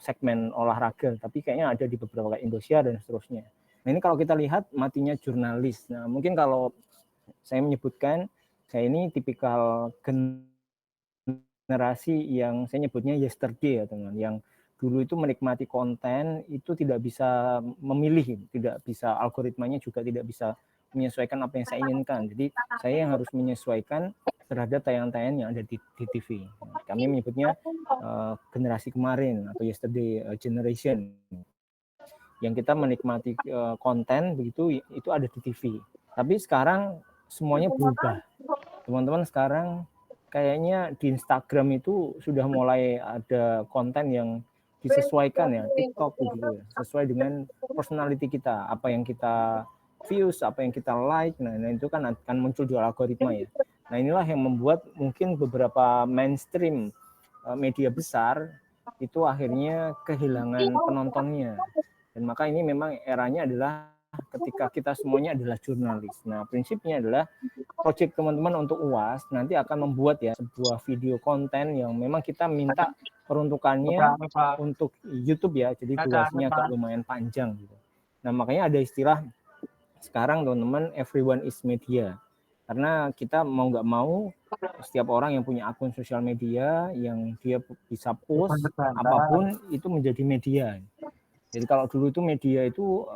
segmen olahraga, tapi kayaknya ada di beberapa kayak Indosiar dan seterusnya. Nah ini kalau kita lihat matinya jurnalis. Nah mungkin kalau saya menyebutkan, saya ini tipikal generasi yang saya nyebutnya yesterday ya teman, yang dulu itu menikmati konten itu tidak bisa memilih, tidak bisa, algoritmanya juga tidak bisa menyesuaikan apa yang saya inginkan. Jadi saya yang harus menyesuaikan terhadap tayangan-tayangan yang ada di TV. Kami menyebutnya generasi kemarin atau yesterday generation, yang kita menikmati konten begitu itu ada di TV. Tapi sekarang semuanya berubah. Teman-teman sekarang kayaknya di Instagram itu sudah mulai ada konten yang disesuaikan ya, TikTok begitu ya, sesuai dengan personality kita, apa yang kita views, apa yang kita like. Nah itu kan akan muncul di algoritma ya. Nah inilah yang membuat mungkin beberapa mainstream media besar itu akhirnya kehilangan penontonnya. Dan maka ini memang eranya adalah ketika kita semuanya adalah jurnalis. Nah prinsipnya adalah project teman-teman untuk UAS nanti akan membuat ya sebuah video konten yang memang kita minta peruntukannya untuk YouTube ya, jadi durasinya agak lumayan panjang gitu. Nah makanya ada istilah sekarang teman-teman, everyone is media, karena kita mau nggak mau setiap orang yang punya akun sosial media yang dia bisa post apapun itu menjadi media. Jadi kalau dulu itu media itu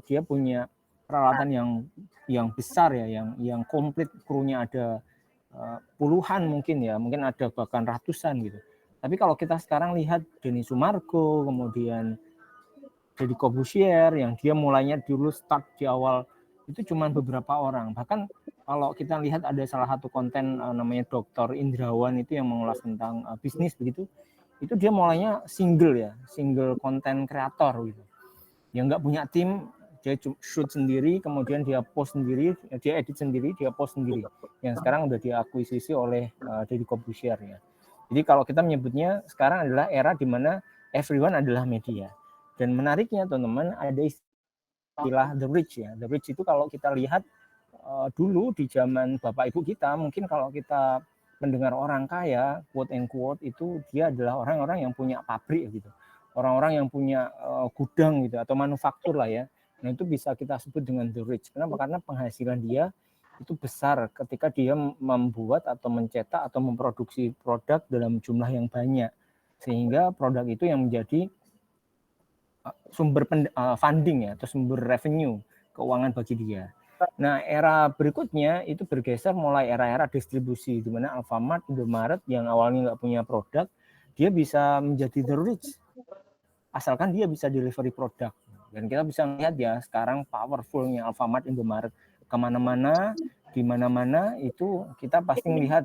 dia punya peralatan yang besar ya, yang komplit, krunya ada puluhan mungkin ya, mungkin ada bahkan ratusan gitu. Tapi kalau kita sekarang lihat Denny Sumargo, kemudian Deddy Corbuzier yang dia mulainya dulu start di awal itu cuma beberapa orang. Bahkan kalau kita lihat ada salah satu konten namanya Dr. Indrawan itu yang mengulas tentang bisnis begitu, itu dia mulainya single ya, single konten kreator gitu. Yang nggak punya tim, dia shoot sendiri, kemudian dia post sendiri, dia edit sendiri, dia post sendiri. Yang sekarang udah diakuisisi oleh Deddy Corbuzier ya. Jadi kalau kita menyebutnya sekarang adalah era di mana everyone adalah media. Dan menariknya teman-teman, ada istilah the rich ya. The rich itu kalau kita lihat dulu di zaman bapak ibu kita, mungkin kalau kita mendengar orang kaya, quote and quote, itu dia adalah orang-orang yang punya pabrik gitu, orang-orang yang punya gudang gitu atau manufaktur lah ya. Nah itu bisa kita sebut dengan the rich. Kenapa? Karena penghasilan dia itu besar ketika dia membuat atau mencetak atau memproduksi produk dalam jumlah yang banyak, sehingga produk itu yang menjadi sumber funding ya atau sumber revenue keuangan bagi dia. Nah, era berikutnya itu bergeser mulai era-era distribusi, di mana Alfamart, Indomaret yang awalnya nggak punya produk, dia bisa menjadi the rich, asalkan dia bisa delivery produk. Dan kita bisa melihat ya, sekarang powerfulnya Alfamart, Indomaret, kemana-mana, di mana-mana itu kita pasti melihat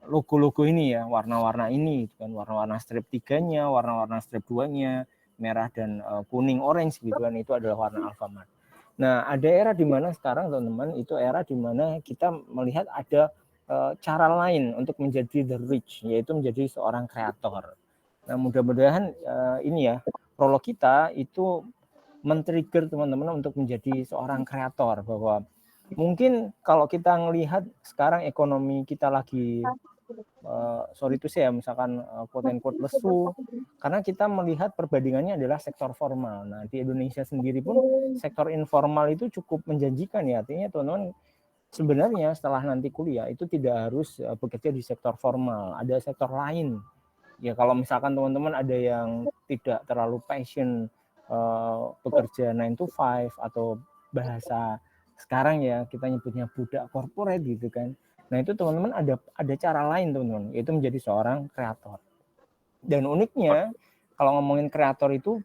logo-logo ini ya, warna-warna ini, kan warna-warna strip 3-nya, warna-warna strip 2-nya, merah dan kuning, orange gitu kan, itu adalah warna Alfamart. Nah, ada era di mana sekarang teman-teman, itu era di mana kita melihat ada cara lain untuk menjadi the rich, yaitu menjadi seorang kreator. Nah, mudah-mudahan ini ya, prolog kita itu men-trigger teman-teman untuk menjadi seorang kreator, bahwa mungkin kalau kita melihat sekarang ekonomi kita lagi sorry itu saya misalkan quote and quote lesu, karena kita melihat perbandingannya adalah sektor formal. Nah di Indonesia sendiri pun sektor informal itu cukup menjanjikan ya, artinya teman-teman sebenarnya setelah nanti kuliah itu tidak harus bekerja di sektor formal, ada sektor lain ya. Kalau misalkan teman-teman ada yang tidak terlalu passion bekerja 9 to 5 atau bahasa sekarang ya kita nyebutnya budak corporate gitu kan. Nah itu teman-teman ada cara lain teman-teman, yaitu menjadi seorang kreator. Dan uniknya kalau ngomongin kreator itu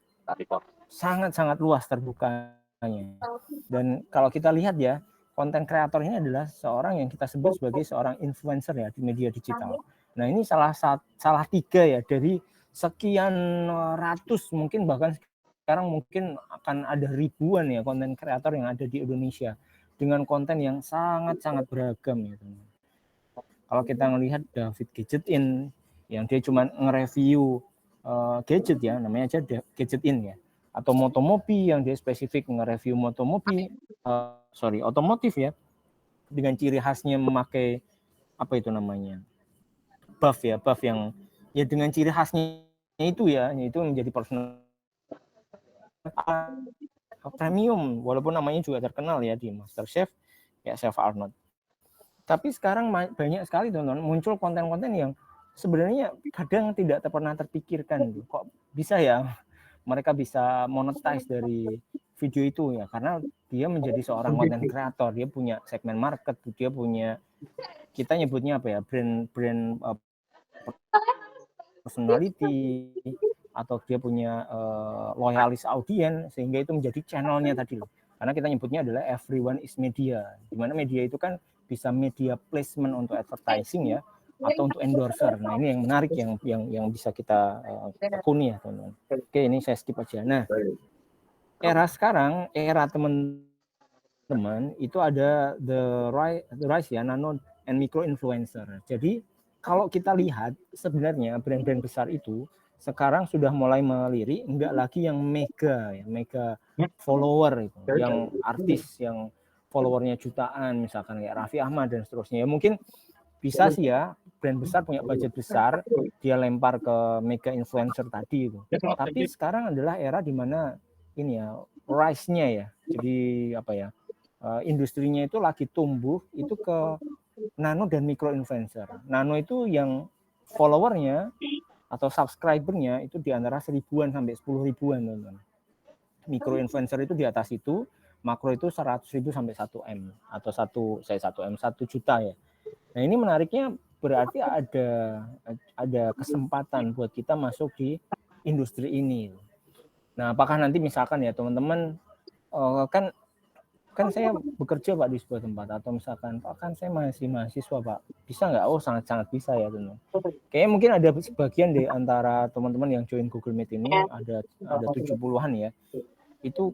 sangat-sangat luas terbukanya. Dan kalau kita lihat ya, konten kreator ini adalah seorang yang kita sebut sebagai seorang influencer ya di media digital. Nah ini salah tiga ya dari sekian ratus, mungkin bahkan sekarang mungkin akan ada ribuan ya konten kreator yang ada di Indonesia dengan konten yang sangat-sangat beragam ya teman. Kalau kita melihat David Gadgetin yang dia cuma nge-review gadget ya, namanya aja Gadget In ya, atau Motomobi yang dia spesifik nge-review Motomobi, otomotif ya, dengan ciri khasnya memakai apa itu namanya, buff ya, buff yang ya dengan ciri khasnya itu ya, itu menjadi personal premium, walaupun namanya juga terkenal ya di MasterChef, ya Chef Arnold. Tapi sekarang banyak sekali teman-teman muncul konten-konten yang sebenarnya kadang tidak pernah terpikirkan, kok bisa ya mereka bisa monetize dari video itu ya, karena dia menjadi seorang konten kreator, dia punya segmen market, dia punya, kita nyebutnya apa ya, brand personality, atau dia punya loyalis audiens, sehingga itu menjadi channelnya tadi loh. Karena kita nyebutnya adalah everyone is media, di mana media itu kan bisa media placement untuk advertising ya, atau untuk endorser. Nah ini yang menarik yang bisa kita tekuni ya teman-teman. Oke, ini saya skip aja. Nah, era sekarang, era teman-teman itu ada the rise ya, nano and micro influencer. Jadi kalau kita lihat sebenarnya brand-brand besar itu sekarang sudah mulai melirik enggak lagi yang mega ya, mega follower itu, yang artis yang followernya jutaan misalkan kayak Raffi Ahmad dan seterusnya. Ya mungkin bisa sih ya, brand besar punya budget besar, dia lempar ke mega influencer tadi itu. Tapi sekarang adalah era di mana ini ya, rise-nya ya. Jadi apa ya? Industrinya itu lagi tumbuh itu ke nano dan micro influencer. Nano itu yang followernya atau subscribernya itu di antara 1000-an sampai 10.000-an, teman-teman. Micro influencer itu di atas itu, makro itu 100.000 sampai 1M atau 1 juta ya. Nah, ini menariknya berarti ada kesempatan buat kita masuk di industri ini. Nah, apakah nanti misalkan ya teman-teman kan saya bekerja Pak di sebuah tempat, atau misalkan Pak kan saya masih mahasiswa Pak, bisa nggak? Oh sangat bisa ya teman. Kayaknya mungkin ada sebagian di antara teman-teman yang join Google Meet ini ada 70-an ya, itu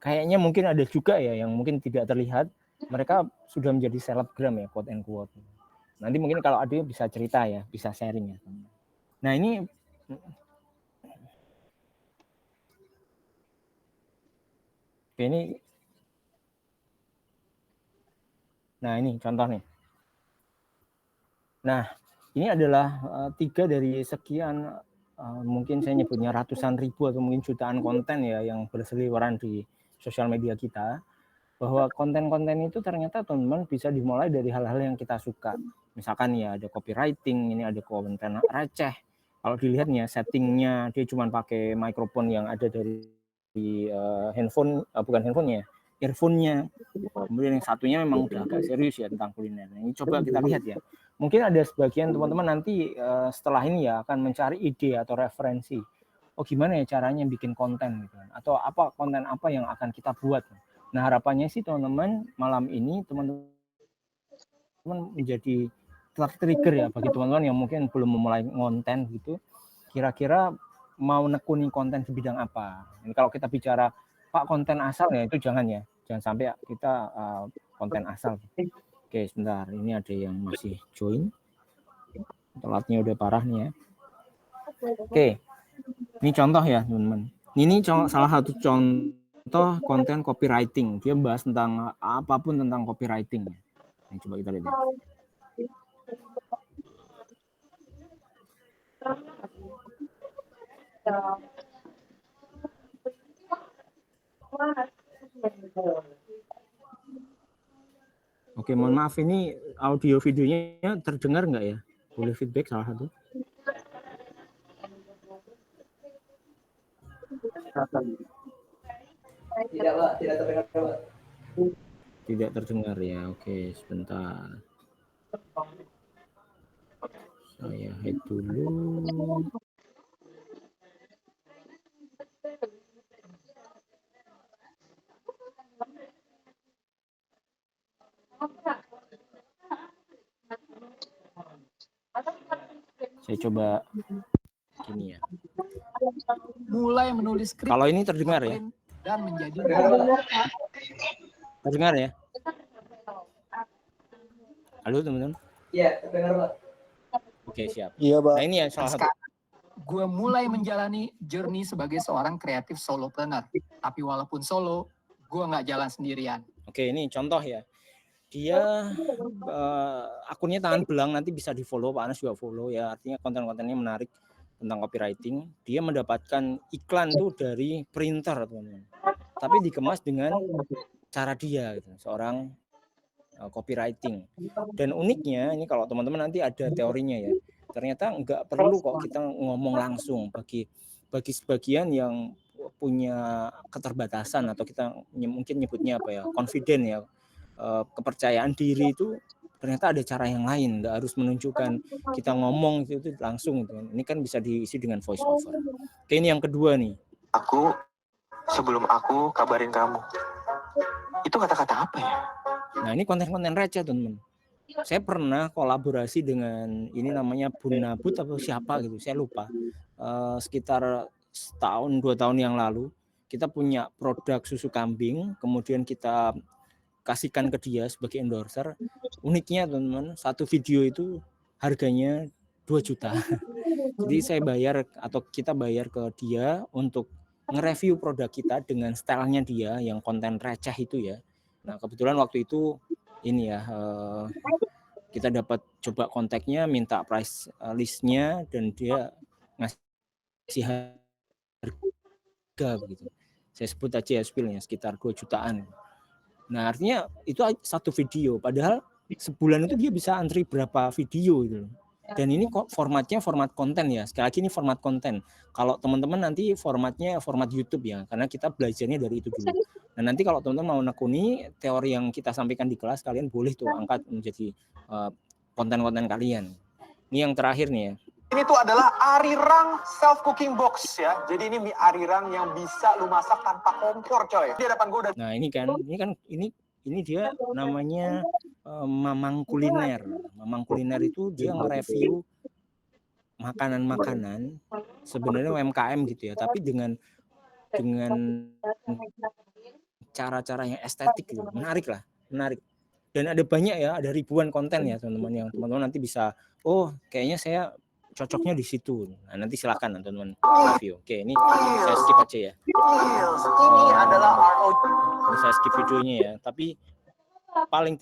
kayaknya mungkin ada juga ya yang mungkin tidak terlihat, mereka sudah menjadi selebgram ya, quote and quote. Nanti mungkin kalau ada bisa cerita ya, bisa sharing ya. Nah ini nah ini contoh nih. Nah ini adalah 3 dari sekian mungkin saya nyebutnya ratusan ribu atau mungkin jutaan konten ya yang berseliweran di sosial media kita, bahwa konten-konten itu ternyata teman-teman bisa dimulai dari hal-hal yang kita suka. Misalkan ya ada copywriting, ini ada konten receh. Kalau dilihatnya settingnya dia cuma pakai mikrofon yang ada dari handphone, bukan handphonenya, earphone-nya. Kemudian yang satunya memang udah agak serius ya tentang kuliner. Ini coba kita lihat ya. Mungkin ada sebagian teman-teman nanti setelah ini ya akan mencari ide atau referensi. Oh gimana ya caranya bikin konten gitu kan? Atau apa konten apa yang akan kita buat. Nah harapannya sih teman-teman malam ini teman-teman menjadi trigger ya bagi teman-teman yang mungkin belum memulai konten gitu. Kira-kira mau nekuni konten di bidang apa? Ini kalau kita bicara Pak konten asal ya itu jangan ya. Jangan sampai kita konten asal. Oke, sebentar. Ini ada yang masih join. Telatnya udah parah nih ya. Oke. Ini contoh ya, teman-teman. Ini salah satu contoh konten copywriting. Dia bahas tentang apapun tentang copywriting. Ini coba kita lihat ya. Oke, mohon maaf ini audio videonya terdengar nggak ya? Boleh feedback salah satu? Tidak Pak, tidak terdengar Pak. Tidak terdengar ya. Oke, sebentar. Saya hide dulu. Saya coba gini ya. Mulai menulis skrip. Kalau ini terdengar ya? Dan menjadi terdengar ya? Halo teman-teman? Iya, terdengar Pak. Oke, siap. Iya, Pak. Nah ini ya salah satu. Gue mulai menjalani journey sebagai seorang kreatif solopreneur. Tapi walaupun solo, gue nggak jalan sendirian. Oke, ini contoh ya. Dia akunnya Tangan Belang, nanti bisa di follow, Pak Anas juga follow ya. Artinya konten-kontennya menarik. tentang copywriting, dia mendapatkan iklan tuh dari printer, teman-teman. Tapi dikemas dengan cara dia, gitu, seorang copywriting. Dan uniknya ini kalau teman-teman nanti ada teorinya ya, ternyata nggak perlu kok kita ngomong langsung bagi sebagian yang punya keterbatasan atau kita mungkin nyebutnya apa ya, confident ya, kepercayaan diri itu ternyata ada cara yang lain, nggak harus menunjukkan kita ngomong itu langsung gitu. Ini kan bisa diisi dengan voice over. Oke, ini yang kedua nih. Sebelum aku kabarin kamu. Itu kata-kata apa ya? Nah, ini konten-konten receh, teman-teman. Saya pernah kolaborasi dengan ini namanya Bun Nabut atau siapa gitu, saya lupa. Sekitar setahun 2 tahun yang lalu kita punya produk susu kambing, kemudian kita kasihkan ke dia sebagai endorser. Uniknya teman-teman, satu video itu harganya 2 juta. Jadi saya bayar atau kita bayar ke dia untuk nge-review produk kita dengan stylenya dia yang konten receh itu ya. Nah kebetulan waktu itu ini ya, kita dapat coba kontaknya, minta price listnya, dan dia ngasih harga begitu. Saya sebut aja ya spillnya sekitar 2 jutaan. Nah artinya itu satu video, padahal sebulan itu dia bisa antri berapa video gitu. Dan ini kok formatnya format konten ya. Sekali lagi ini format konten. Kalau teman-teman nanti formatnya format YouTube ya, karena kita belajarnya dari itu dulu. Nah nanti kalau teman-teman mau nekuni teori yang kita sampaikan di kelas, kalian boleh tuh angkat menjadi konten-konten kalian. Ini yang terakhir nih ya. Ini tuh adalah Arirang self cooking box ya. Jadi ini mie Arirang yang bisa lu masak tanpa kompor, coy. Di hadapan gue udah. Nah ini dia namanya Mamang Kuliner. Mamang Kuliner itu dia nge-review makanan-makanan sebenarnya UMKM gitu ya, tapi dengan cara-cara yang estetik gitu. Menarik. Dan ada banyak ya, ada ribuan konten ya teman-teman, yang teman-teman nanti bisa, oh kayaknya saya cocoknya di situ. Nah nanti silakan teman-teman review. Oke, ini saya skip aja ya. Ini adalah ROG. Ini saya skip videonya ya, tapi paling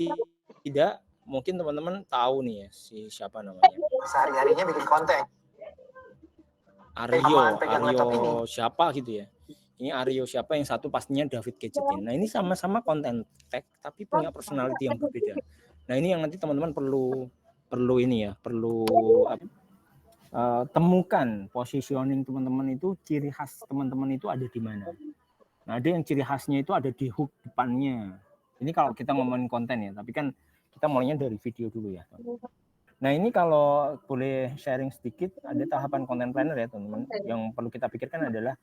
tidak mungkin teman-teman tahu nih ya si siapa namanya. Sehari-harinya bikin konten. Aryo siapa gitu ya. Ini Aryo siapa, yang satu pastinya David Gadgetin. Nah ini sama-sama konten tech tapi punya personality yang berbeda. Nah ini yang nanti teman-teman perlu temukan positioning teman-teman itu, ciri khas teman-teman itu ada di mana. Nah ada yang ciri khasnya itu ada di hook depannya. Ini kalau kita ngomongin konten ya, tapi kan kita mulainya dari video dulu ya. Nah ini kalau boleh sharing sedikit, ada tahapan content planner ya teman-teman. Yang perlu kita pikirkan adalah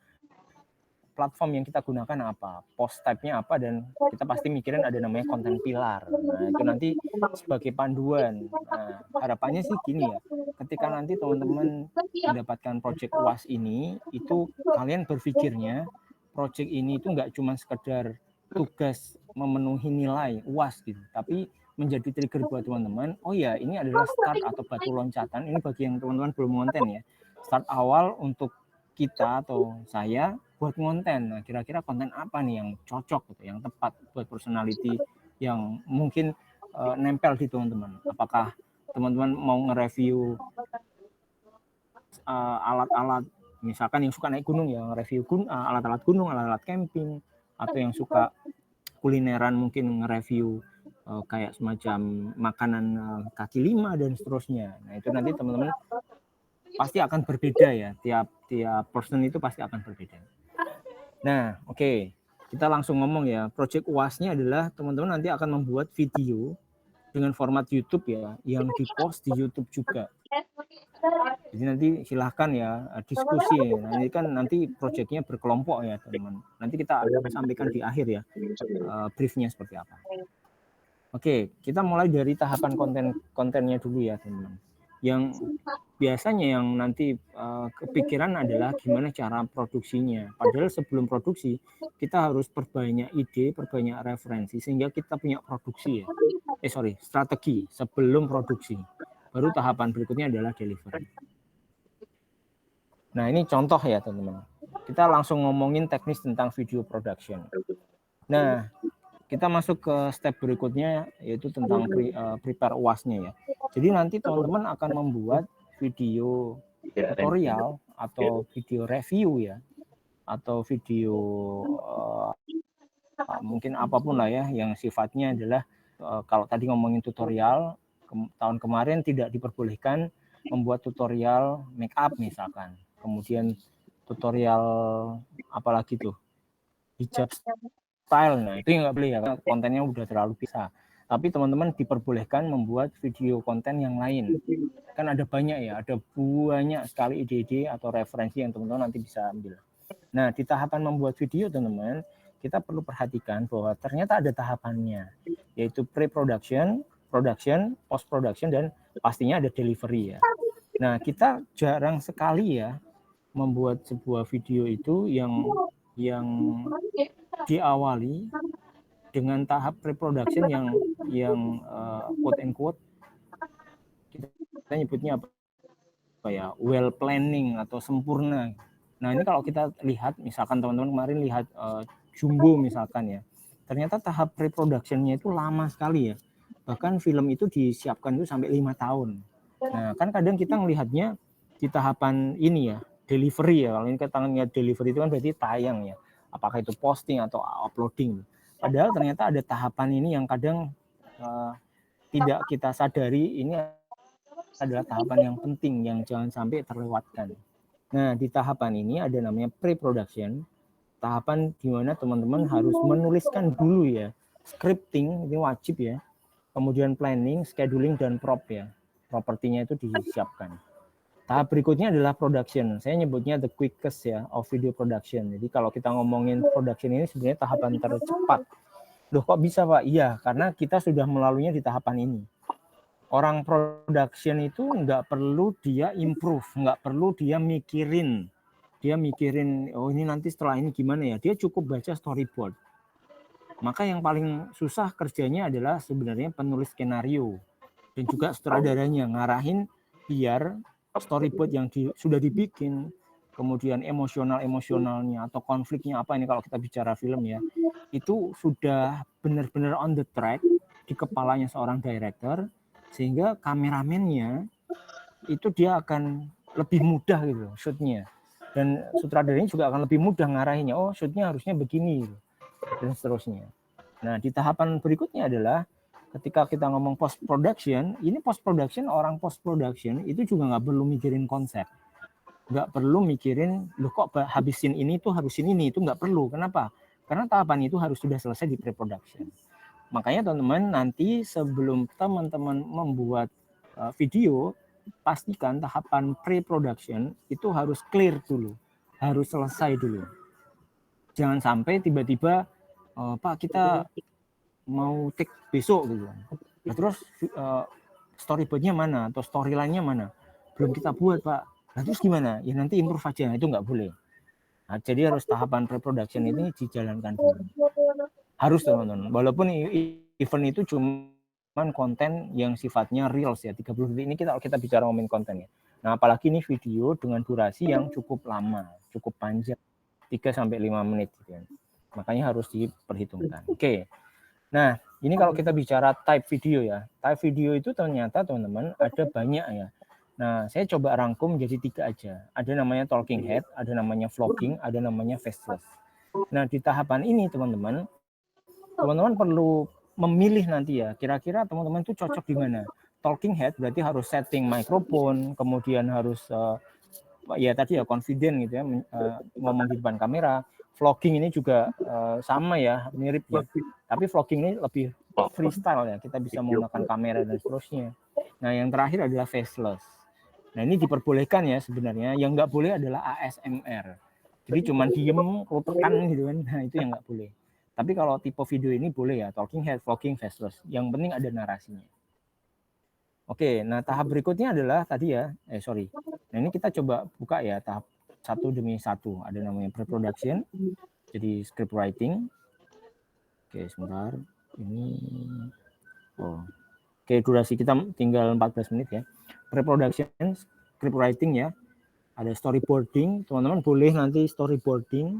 platform yang kita gunakan apa, post type-nya apa, dan kita pasti mikirin ada namanya konten pilar. Nah itu nanti sebagai panduan. Nah harapannya sih gini ya, ketika nanti teman-teman mendapatkan project UAS ini, itu kalian berpikirnya project ini itu nggak cuma sekedar tugas memenuhi nilai UAS gitu, tapi menjadi trigger buat teman-teman. Oh ya, ini adalah start atau batu loncatan. Ini bagi yang teman-teman belum konten ya. Start awal untuk kita atau saya buat konten. Nah, kira-kira konten apa nih yang cocok gitu, yang tepat buat personality yang mungkin nempel di teman-teman. Apakah teman-teman mau nge-review alat-alat, misalkan yang suka naik gunung ya, nge-review alat-alat gunung, alat-alat camping, atau yang suka kulineran mungkin nge-review kayak semacam makanan kaki lima dan seterusnya. Nah itu nanti teman-teman pasti akan berbeda ya, tiap person itu pasti akan berbeda. Nah oke, kita langsung ngomong ya. Project UAS-nya adalah teman-teman nanti akan membuat video dengan format YouTube ya, yang di-post di YouTube juga. Jadi nanti silahkan ya diskusi. Nah ini kan nanti proyeknya berkelompok ya teman-teman. Nanti kita sampaikan di akhir ya briefnya seperti apa. Oke, kita mulai dari tahapan kontennya dulu ya teman-teman. Yang biasanya yang nanti kepikiran adalah gimana cara produksinya. Padahal sebelum produksi kita harus perbanyak ide, perbanyak referensi sehingga kita punya produksi ya. Strategi sebelum produksi. Baru tahapan berikutnya adalah delivery. Nah ini contoh ya teman-teman. Kita langsung ngomongin teknis tentang video production. Nah kita masuk ke step berikutnya, yaitu tentang prepare UAS-nya ya. Jadi nanti teman-teman akan membuat video tutorial atau video review ya, atau video mungkin apapun lah ya yang sifatnya adalah kalau tadi ngomongin tutorial, tahun kemarin tidak diperbolehkan membuat tutorial make up misalkan, kemudian tutorial apalagi tuh hijab style, nah itu yang nggak boleh ya, karena kontennya udah terlalu bisa. Tapi teman-teman diperbolehkan membuat video konten yang lain. Kan ada banyak ya, ada banyak sekali ide-ide atau referensi yang teman-teman nanti bisa ambil. Nah, di tahapan membuat video teman-teman, kita perlu perhatikan bahwa ternyata ada tahapannya, yaitu pre-production, production, post-production, dan pastinya ada delivery ya. Nah, kita jarang sekali ya membuat sebuah video itu yang diawali dengan tahap pre-production yang quote and quote kita nyebutnya apa ya, well planning atau sempurna. Nah ini kalau kita lihat misalkan teman-teman kemarin lihat Jumbo misalkan ya, ternyata tahap pre-productionnya itu lama sekali ya, bahkan film itu disiapkan itu sampai 5 tahun. Nah kan kadang kita melihatnya di tahapan ini ya, delivery ya, kalau ini tangannya delivery itu kan berarti tayang ya, apakah itu posting atau uploading. Padahal ternyata ada tahapan ini yang kadang tidak kita sadari, ini adalah tahapan yang penting yang jangan sampai terlewatkan. Nah, di tahapan ini ada namanya pre-production, tahapan di mana teman-teman harus menuliskan dulu ya, scripting ini wajib ya, kemudian planning, scheduling, dan prop ya, propertinya itu disiapkan. Tahap berikutnya adalah production, saya nyebutnya the quickest ya of video production. Jadi kalau kita ngomongin production ini sebenarnya tahapan tercepat. Loh kok bisa Pak? Iya, karena kita sudah melaluinya di tahapan ini. Orang production itu nggak perlu dia improve, nggak perlu dia mikirin oh ini nanti setelah ini gimana ya, dia cukup baca storyboard. Maka yang paling susah kerjanya adalah sebenarnya penulis skenario dan juga sutradaranya ngarahin biar storyboard yang sudah dibikin, kemudian emosionalnya atau konfliknya apa ini kalau kita bicara film ya, itu sudah benar-benar on the track di kepalanya seorang director, sehingga kameramennya itu dia akan lebih mudah gitu shootnya, dan sutradaranya juga akan lebih mudah ngarahinnya, oh shootnya harusnya begini gitu, dan seterusnya. Nah di tahapan berikutnya adalah ketika kita ngomong post production, ini post production, orang post production itu juga nggak perlu mikirin konsep, nggak perlu mikirin loh kok habisin ini tuh habisin ini, itu nggak perlu. Kenapa? Karena tahapan itu harus sudah selesai di pre production. Makanya teman-teman nanti sebelum teman-teman membuat video, pastikan tahapan pre-production itu harus clear dulu, harus selesai dulu. Jangan sampai tiba-tiba Pak kita mau take besok gitu. Nah, terus storyboardnya mana atau storyline-nya mana? Belum kita buat Pak. Nah, terus gimana? Ya nanti improve aja, itu nggak boleh. Nah, jadi harus tahapan pre-production ini dijalankan dulu. Harus teman-teman, walaupun event itu cuman konten yang sifatnya reels ya, 30 detik ini kita bicara ngomongin konten ya. Nah apalagi ini video dengan durasi yang cukup lama, cukup panjang, 3-5 menit gitu ya. Makanya harus diperhitungkan. Oke. Nah ini kalau kita bicara type video ya, type video itu ternyata teman-teman ada banyak ya. Nah saya coba rangkum jadi 3 aja. Ada namanya talking head, ada namanya vlogging, ada namanya faceless. Nah di tahapan ini teman-teman perlu memilih nanti ya, kira-kira teman-teman itu cocok di mana. Talking head berarti harus setting mikrofon, kemudian harus ya tadi ya confident gitu ya, ngomong di depan kamera. Vlogging ini juga sama ya, mirip ya. Tapi vlogging ini lebih freestyle ya, kita bisa menggunakan kamera dan seterusnya. Nah yang terakhir adalah faceless. Nah ini diperbolehkan ya sebenarnya, yang nggak boleh adalah ASMR. Jadi cuma diem, kelupekan gitu kan, nah itu yang nggak boleh. Tapi kalau tipe video ini boleh ya, talking head, vlogging, faceless. Yang penting ada narasinya. Oke, nah tahap berikutnya adalah tadi ya, Nah ini kita coba buka ya tahap 1 demi 1. Ada namanya pre-production, jadi script writing. Oke, sebentar. Ini, Oke, durasi kita tinggal 14 menit ya. Pre-production, script writing ya. Ada storyboarding, teman-teman boleh nanti storyboarding.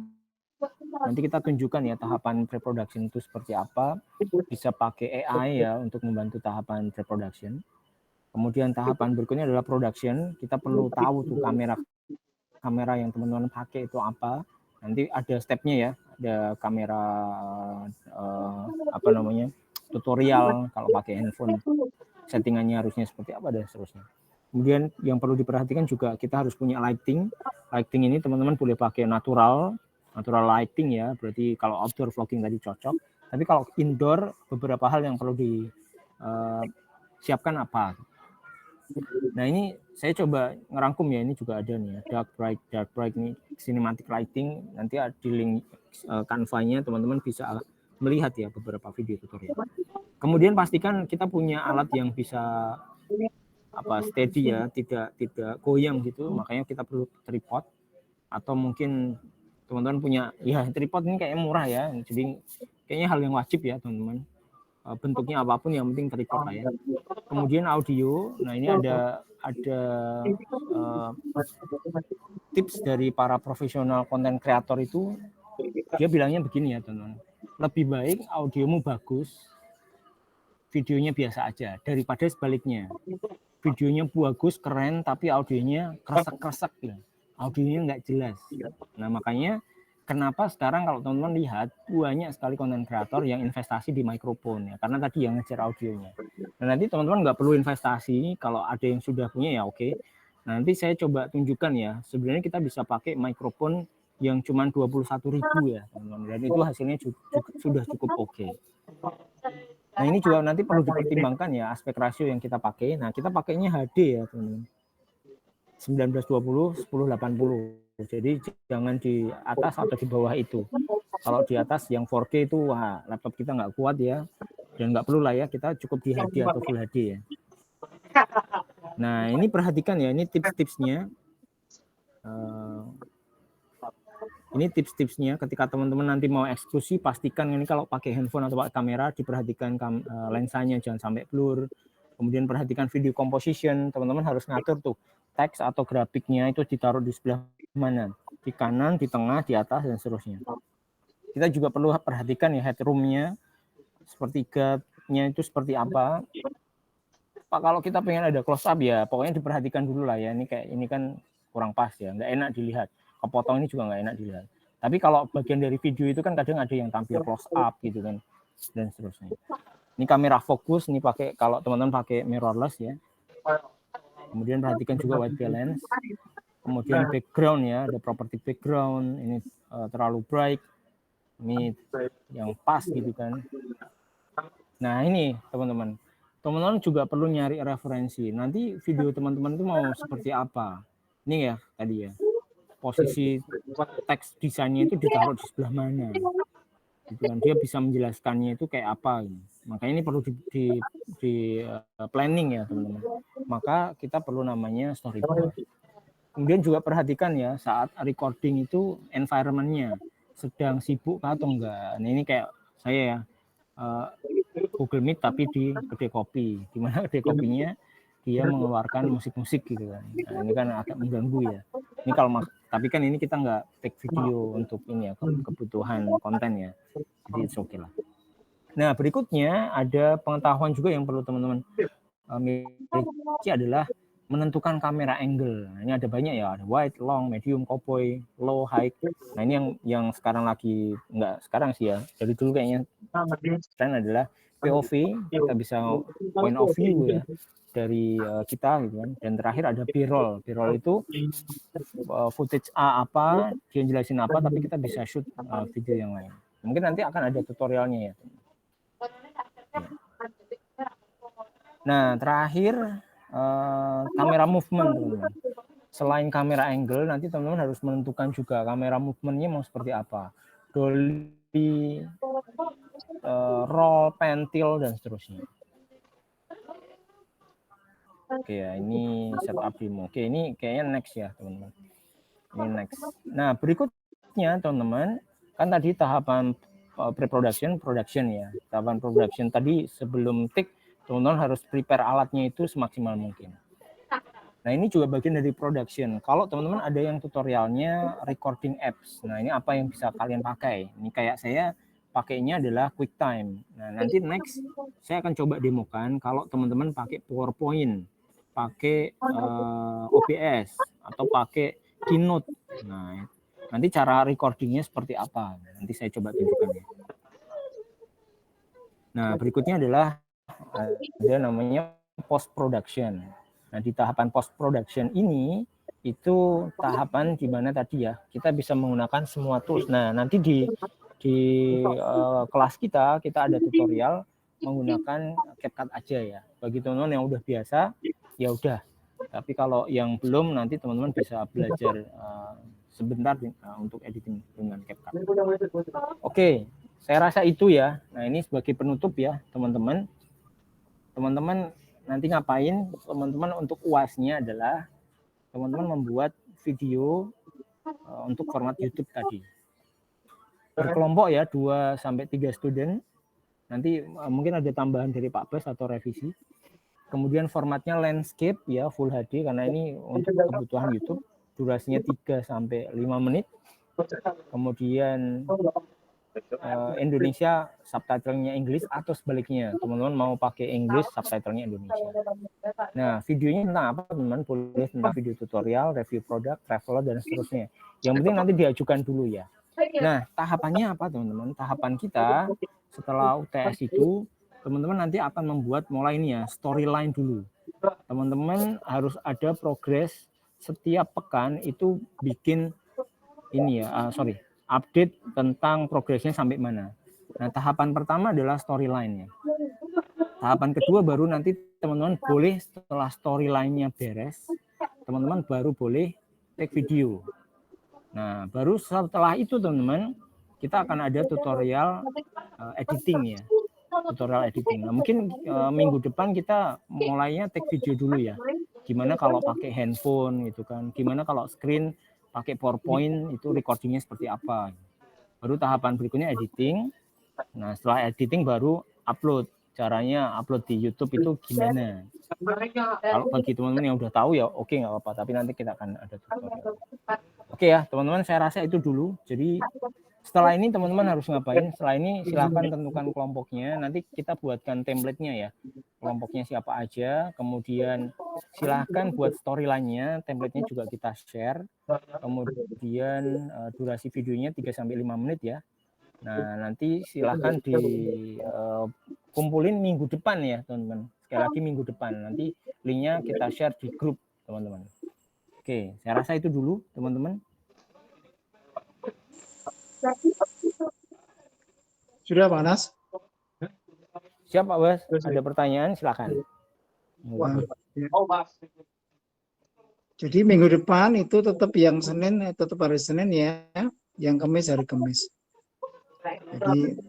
Nanti kita tunjukkan ya tahapan pre-production itu seperti apa. Bisa pakai AI ya untuk membantu tahapan pre-production. Kemudian tahapan berikutnya adalah production. Kita perlu tahu tuh kamera kamera yang teman-teman pakai itu apa. Nanti ada stepnya ya, ada kamera tutorial kalau pakai handphone, settingannya harusnya seperti apa dan seterusnya. Kemudian yang perlu diperhatikan juga kita harus punya lighting. Lighting ini teman-teman boleh pakai natural lighting ya, berarti kalau outdoor vlogging tadi cocok. Tapi kalau indoor beberapa hal yang perlu disiapkan apa. Nah ini saya coba ngerangkum ya, ini juga ada nih ya, dark bright ini cinematic lighting, nanti di link Canva-nya teman-teman bisa melihat ya beberapa video tutorial. Kemudian pastikan kita punya alat yang bisa steady ya, tidak goyang gitu, makanya kita perlu tripod, atau mungkin teman-teman punya ya tripod ini kayak murah ya, jadi kayaknya hal yang wajib ya teman-teman, bentuknya apapun yang penting tripod lah ya. Kemudian audio, nah ini ada tips dari para profesional konten kreator itu, dia bilangnya begini ya teman-teman, lebih baik audiomu bagus, videonya biasa aja, daripada sebaliknya. Videonya bagus, keren, tapi audionya kresek-kresek ya. Audionya nggak jelas. Nah makanya kenapa sekarang kalau teman-teman lihat banyak sekali konten kreator yang investasi di mikrofon ya, karena tadi yang ngejar audionya. Nah nanti teman-teman nggak perlu investasi, kalau ada yang sudah punya ya oke. Nanti saya coba tunjukkan ya, sebenarnya kita bisa pakai mikrofon yang cuma 21.000 ya teman-teman, dan itu hasilnya sudah cukup oke. Nah ini juga nanti perlu dipertimbangkan ya aspek rasio yang kita pakai. Nah kita pakainya HD ya teman-teman, 1920 1080. Jadi jangan di atas atau di bawah itu. Kalau di atas yang 4K itu wah laptop kita nggak kuat ya, dan nggak perlu lah ya, kita cukup di HD atau Full HD ya. Nah ini perhatikan ya, ini tips-tipsnya. Ini tips-tipsnya ketika teman-teman nanti mau eksekusi, pastikan ini kalau pakai handphone atau pakai kamera, diperhatikan lensanya jangan sampai blur. Kemudian perhatikan video composition, teman-teman harus ngatur tuh teks atau grafiknya itu ditaruh di sebelah mana, di kanan, di tengah, di atas, dan seterusnya. Kita juga perlu perhatikan ya headroom-nya, sepertiganya itu seperti apa. Pak, kalau kita pengen ada close up ya, pokoknya diperhatikan dulu lah ya. Ini kan kurang pas ya, nggak enak dilihat. Kepotong ini juga nggak enak dilihat. Tapi kalau bagian dari video itu kan kadang ada yang tampil close up gitu kan, dan seterusnya. Ini kamera fokus, ini pakai, kalau teman-teman pakai mirrorless ya. Kemudian perhatikan juga white balance. Kemudian background ya, ada properti background, ini terlalu bright, ini yang pas gitu kan. Nah ini teman-teman juga perlu nyari referensi. Nanti video teman-teman itu mau seperti apa. Ini ya tadi ya, posisi teks desainnya itu ditaruh di sebelah mana. Gitu kan. Dia bisa menjelaskannya itu kayak apa. Gitu. Makanya ini perlu di planning ya teman-teman. Maka kita perlu namanya storyboard. Kemudian juga perhatikan ya saat recording itu environment-nya sedang sibuk atau enggak. Nah ini kayak saya ya, Google Meet tapi di kedai kopi, di mana kedai kopinya dia mengeluarkan musik-musik gitu kan. Nah, ini kan agak mengganggu ya. Ini kalau tapi kan ini kita nggak take video untuk ini ya, kebutuhan konten ya. Jadi it's okay lah. Nah berikutnya ada pengetahuan juga yang perlu teman-teman miliki adalah menentukan kamera angle. Nah, ini ada banyak ya, ada wide, long, medium, cowboy, low, high. Nah ini yang sekarang lagi, nggak sekarang sih ya, dari dulu kayaknya tren adalah POV, kita bisa point of view ya dari kita gitu kan. Dan terakhir ada B-roll. B-roll itu footage apa, dia jelasin apa, tapi kita bisa shoot video yang lain. Mungkin nanti akan ada tutorialnya ya. Nah terakhir kamera movement teman-teman. Selain kamera angle, nanti teman-teman harus menentukan juga kamera movementnya mau seperti apa. Dolly, roll, pentil, dan seterusnya. Oke ya, ini setup demo. Oke, ini kayaknya next ya teman-teman. Ini next. Nah berikutnya teman-teman, kan tadi tahapan pre-production, production ya. Tahapan production tadi sebelum take, teman-teman harus prepare alatnya itu semaksimal mungkin. Nah ini juga bagian dari production. Kalau teman-teman ada yang tutorialnya recording apps, nah ini apa yang bisa kalian pakai? Ini kayak saya pakainya adalah QuickTime. Nah nanti next saya akan coba demokan kalau teman-teman pakai PowerPoint, pakai OBS, atau pakai keynote. Nah, nanti cara recordingnya seperti apa? Nanti saya coba tunjukkan ya. Nah, berikutnya adalah ada namanya post production. Nah, di tahapan post production ini itu tahapan di mana tadi ya kita bisa menggunakan semua tools. Nah, nanti di kelas kita ada tutorial menggunakan CapCut aja ya. Bagi teman-teman yang udah biasa, ya udah. Tapi kalau yang belum, nanti teman-teman bisa belajar sebentar untuk editing dengan CapCut. Oke, saya rasa itu ya. Nah, ini sebagai penutup ya, teman-teman. Teman-teman nanti ngapain? Teman-teman untuk UAS-nya adalah teman-teman membuat video untuk format YouTube tadi. Berkelompok ya, 2-3 student. Nanti mungkin ada tambahan dari Pak Bas atau revisi. Kemudian formatnya landscape ya, Full HD karena ini untuk kebutuhan YouTube. Durasinya 3-5 menit. Kemudian Indonesia subtitlenya Inggris atau sebaliknya. Teman-teman mau pakai Inggris subtitlenya Indonesia. Nah, videonya tentang apa teman-teman? Boleh tentang video tutorial, review produk, traveler dan seterusnya. Yang penting nanti diajukan dulu ya. Nah, tahapannya apa teman-teman? Tahapan kita setelah UTS itu, teman-teman nanti akan membuat mulai ini ya, storyline dulu. Teman-teman harus ada progres setiap pekan itu bikin ini ya, update tentang progresnya sampai mana. Nah, tahapan pertama adalah storyline ya. Tahapan kedua baru nanti teman-teman boleh setelah storyline-nya beres, teman-teman baru boleh take video. Nah, baru setelah itu teman-teman, kita akan ada tutorial editing ya. Tutorial editing. Nah, mungkin minggu depan kita mulainya take video dulu ya. Gimana kalau pakai handphone gitu kan. Gimana kalau screen pakai PowerPoint itu recordingnya seperti apa. Baru tahapan berikutnya editing. Nah, setelah editing baru upload. Caranya upload di YouTube itu gimana? Kalau bagi teman-teman yang udah tahu ya oke, nggak apa-apa. Tapi nanti kita akan ada tutorial. Oke ya teman-teman, saya rasa itu dulu. Jadi setelah ini teman-teman harus ngapain? Setelah ini silahkan tentukan kelompoknya. Nanti kita buatkan template-nya ya. Kelompoknya siapa aja. Kemudian silahkan buat storyline-nya. Template-nya juga kita share. Kemudian durasi videonya 3-5 menit ya. Nah, nanti silahkan dikumpulin minggu depan ya teman-teman. Sekali lagi minggu depan. Nanti linknya kita share di grup teman-teman. Oke, saya rasa itu dulu teman-teman. Sudah panas? Siap Pak Bas, ada pertanyaan silakan. Wah, ya. Jadi minggu depan itu tetap yang Senin, tetap hari Senin ya, yang Kamis hari Kamis. Jadi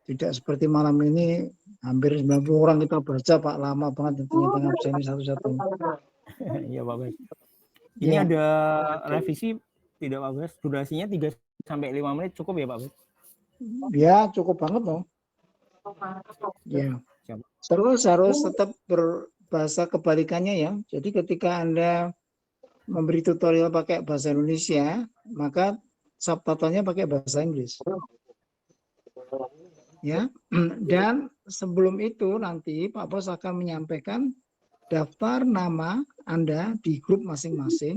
tidak seperti malam ini hampir 90 orang kita baca Pak, lama banget ternyata absen satu-satu. Iya Pak Bas. Ini Ya. ada revisi tidak Pak Bas? Durasinya 3-5 menit cukup ya Pak Bas? Ya cukup banget loh. Ya. Terus harus tetap berbahasa kebalikannya ya. Jadi ketika Anda memberi tutorial pakai bahasa Indonesia, maka subtitlenya pakai bahasa Inggris. Ya. Dan sebelum itu nanti Pak Bos akan menyampaikan daftar nama Anda di grup masing-masing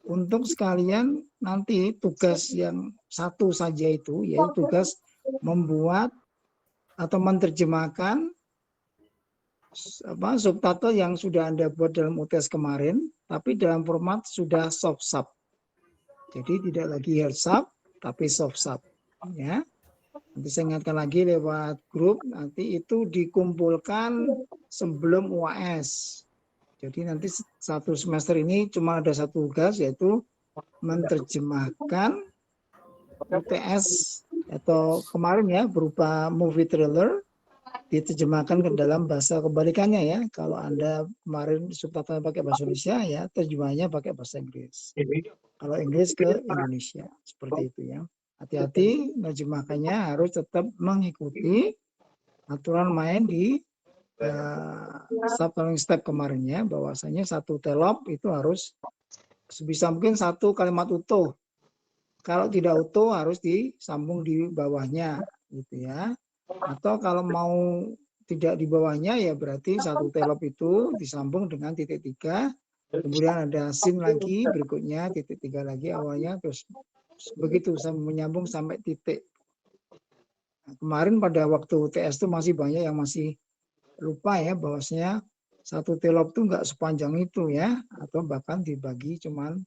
untuk sekalian nanti tugas yang satu saja itu, yaitu tugas membuat atau menerjemahkan subtitle yang sudah Anda buat dalam UTS kemarin, tapi dalam format sudah soft sub. Jadi tidak lagi hard sub, tapi soft sub. Ya. Nanti saya ingatkan lagi lewat grup, nanti itu dikumpulkan sebelum UAS. Jadi nanti satu semester ini cuma ada satu tugas, yaitu menerjemahkan UTS atau kemarin ya berupa movie trailer, diterjemahkan ke dalam bahasa kebalikannya ya. Kalau Anda kemarin subtitle pakai bahasa Indonesia ya, terjemahnya pakai bahasa Inggris. Kalau Inggris ke Indonesia, seperti itu ya. Hati-hati, menerjemahkannya harus tetap mengikuti aturan main di subtitling step kemarin ya, bahwasanya satu telop itu harus sebisa mungkin satu kalimat utuh. Kalau tidak utuh harus disambung di bawahnya gitu ya. Atau kalau mau tidak di bawahnya ya berarti satu telop itu disambung dengan titik 3 kemudian ada sin lagi, berikutnya titik 3 lagi awalnya, terus begitu menyambung sampai titik. Nah, kemarin pada waktu TS itu masih banyak yang masih lupa ya bahwasanya satu telop itu nggak sepanjang itu ya, atau bahkan dibagi cuman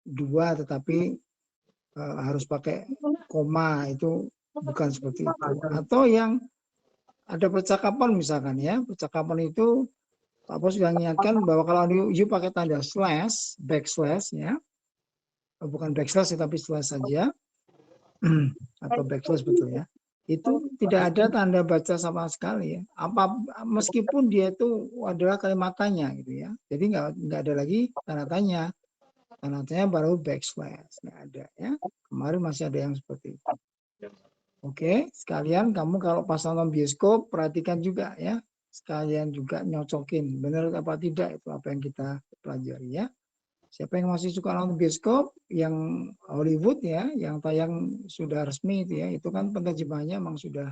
2 tetapi harus pakai koma, itu bukan seperti itu. Atau yang ada percakapan misalkan ya, percakapan itu Pak Bos sudah mengingatkan bahwa kalau you pakai tanda slash, backslash ya, bukan backslash tapi slash saja, atau backslash betul ya, itu tidak ada tanda baca sama sekali ya. Meskipun dia itu adalah kalimat tanya gitu ya, jadi nggak ada lagi tanda tanya. Tanda tanya baru backslash, nggak ada ya. Kemarin masih ada yang seperti itu. Oke, sekalian kamu kalau pas nonton bioskop perhatikan juga ya, sekalian juga nyocokin benar apa tidak itu apa yang kita pelajari ya. Siapa yang masih suka nonton bioskop yang Hollywood ya, yang tayang sudah resmi itu ya, itu kan penerjemahannya memang sudah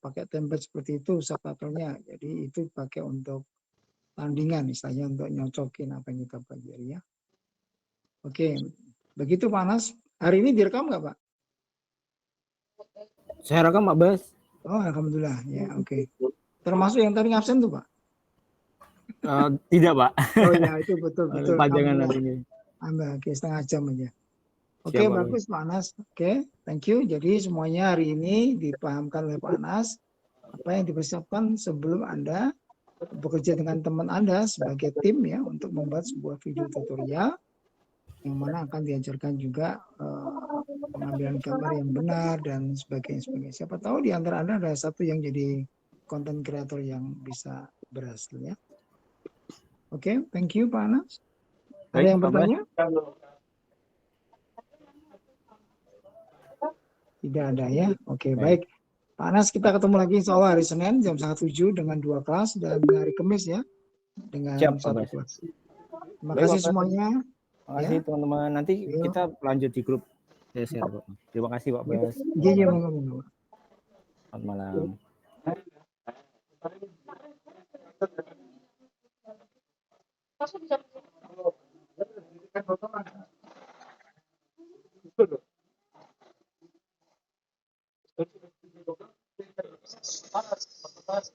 pakai template seperti itu subtitlenya. Jadi itu pakai untuk tandingan misalnya untuk nyocokin apa yang kita pelajari ya. Oke, begitu Pak Anas. Hari ini direkam nggak Pak? Saya rekam Pak Bas. Oh, alhamdulillah ya, oke. Termasuk yang tadi absen tuh Pak? Tidak Pak. Oh ya, itu betul. Panjangan nantinya. Ambil setengah jam aja. Oke, Siap, Pak bagus Pak Anas. Oke, thank you. Jadi semuanya hari ini dipahamkan oleh Pak Anas apa yang dipersiapkan sebelum Anda bekerja dengan teman Anda sebagai tim ya untuk membuat sebuah video tutorial yang mana akan diajarkan juga pengambilan gambar yang benar dan sebagainya. Siapa tahu di antara Anda ada satu yang jadi konten kreator yang bisa berhasil ya. Oke, thank you Pak Anas. Ada Baik, yang Pak bertanya? Tidak ada ya. Oke, baik. Pak Anas, kita ketemu lagi insya Allah hari Senin jam 7 dengan 2 kelas dan hari Kamis ya dengan Siap, Pak 1 Bas. kelas. Terima Baik, kasih Pak Bas. semuanya. Terima kasih teman-teman. Nanti Yuk. kita lanjut di grup share Pak. Terima kasih Pak Bas. Iya, monggo. Selamat malam. Panas.